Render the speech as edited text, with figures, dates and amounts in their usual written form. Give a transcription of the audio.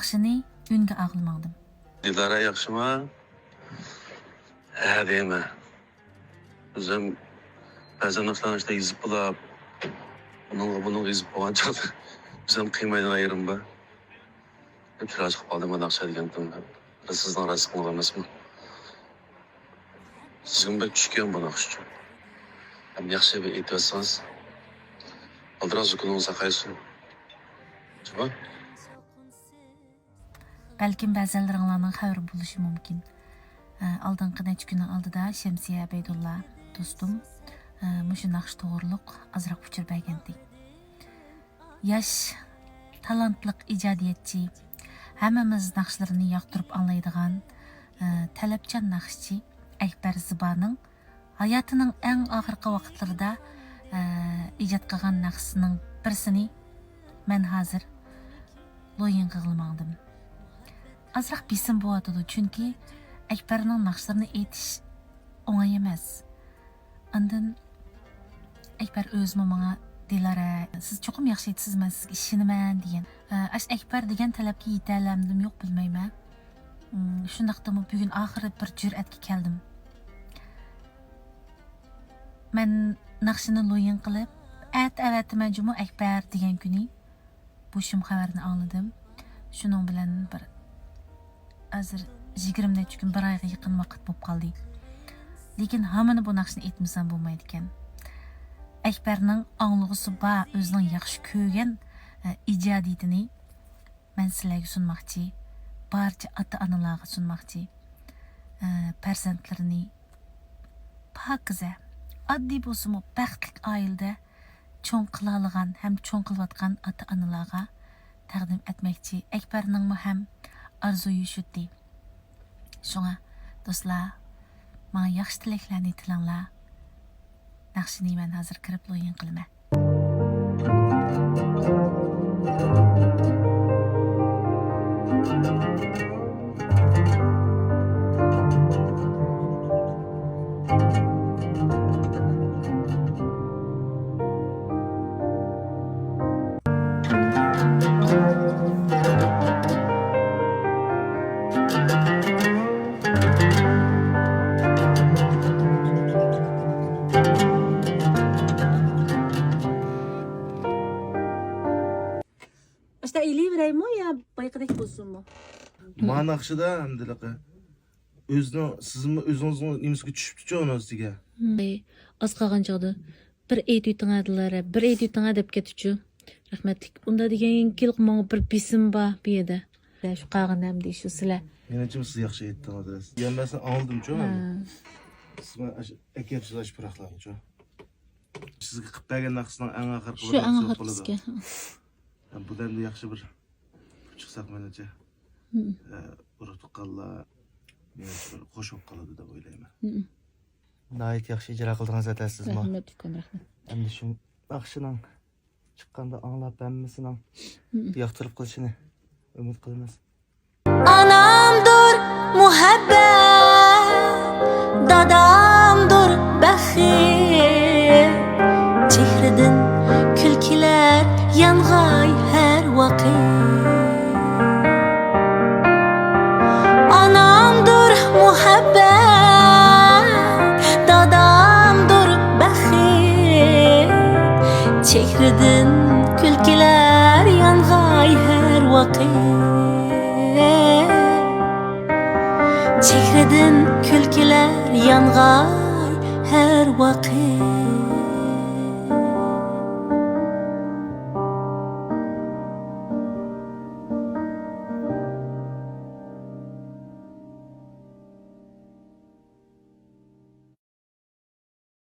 naqshini unga ag'ilmangdim. Dilara yaxshimi? Ha deyma. O'zim ba'zan naqshlanishda yezib qolib, bunun yezib qolgan chog'da o'zim qiymaydan ayrim bor. Chiroq chiqib qoldim naqsha degandim. Sizdan rozi qilgan emasmi? Sizga bir tushgan bu naqsh. Ham yaxshi bir aytsangiz, aldiroz kuningiz qaysin. Chiqma. Balkim ba'zilaringlarning xabari bo'lishi mumkin. Aldingi necha kunning oldida Shamsiya Abeydulla do'stim mushu naqsh to'g'riliq azroq uchur bergandi. Yosh talantli ijodiyatchi, hammamiz naqshlarini yoqtirib anglaydigan talabchan naqshchi Akbar Zibaning hayotining eng oxirgi vaqtlarida ijod qilgan naqshning birisini men hozir loyin qilmoqdim. Azroq besim bo'yatadi, chunki Akbarning naqshlarini aytish o'ng'ay emas. Ondan Akbar o'zimi menga Dilara, siz cho'qim yaxshi aytasiz, men sizga ishonaman degan. Akbar degan talabga yeta olamdim yo'q bilmayman. Shundaqdimi bugun oxiri bir jur'atga keldim. Men naqshini loyin qilib, avatiman jumu Akbar degan kuni bu shum xabarni angladim. Shuning bilan bir hozir 20 necha kun bir oyga yaqin vaqt bo'lib qoldi. Lekin hammani bu naqshni aytmasam bo'lmaydi ekan. Akbarning anglug'isi ba o'zining yaxshi ko'rgan ijodiyatini men sizlarga sunmoqchi, barcha ota-onalarga sunmoqchi. Farzandlarini pokiza, oddiy bo'lsa-mu baxtli oilada cho'ng qila olgan ham cho'ng qilayotgan ota-onalarga taqdim etmoqchi. Akbarning ham arzuyi shuddi. Shunga do'stlar, menga yaxshi tilaklarni tilanglar. Naqshini men hozir kirib loyin qilaman. Ma naqshida hamdiliqi o'zingizning nimasiga tushibdi-ku uni ustiga. Az qolgan chog'da bir aytayotganlar, bir aytayotgan deb ketdi-ku. Rahmatlik. Unda degan kelib menga bir besim bor bu yerda. Shu qolgan deydi shu sizlar. Menimcha siz yaxshi aytdingiz. Yanmasan oldim-ku men. Siz akabchilash puraqlarni-ku. Sizga qilib bergan naqshning eng oxirgi shu eng oxirgisiga. Bu da yaxshi bir chiqsaq menimcha. Urutqallar qo'shib qoladi deb o'ylayman. Nayt yaxshi ijro qildingiz atasizmi? Rahmat, rahmat. Endi shu naqshining chiqqanda anglab hammasining yoqtirib qilishini umid qilamiz. Anamdır muhabbet, dadamdır baxil. Chehreden kulkiler yang'ay her vakit. Anamdır muhabbet, dadamdır baxil. Chehreden kulkiler yang'ay her vakit. Chehreden kulkiler yang'ay her vakit.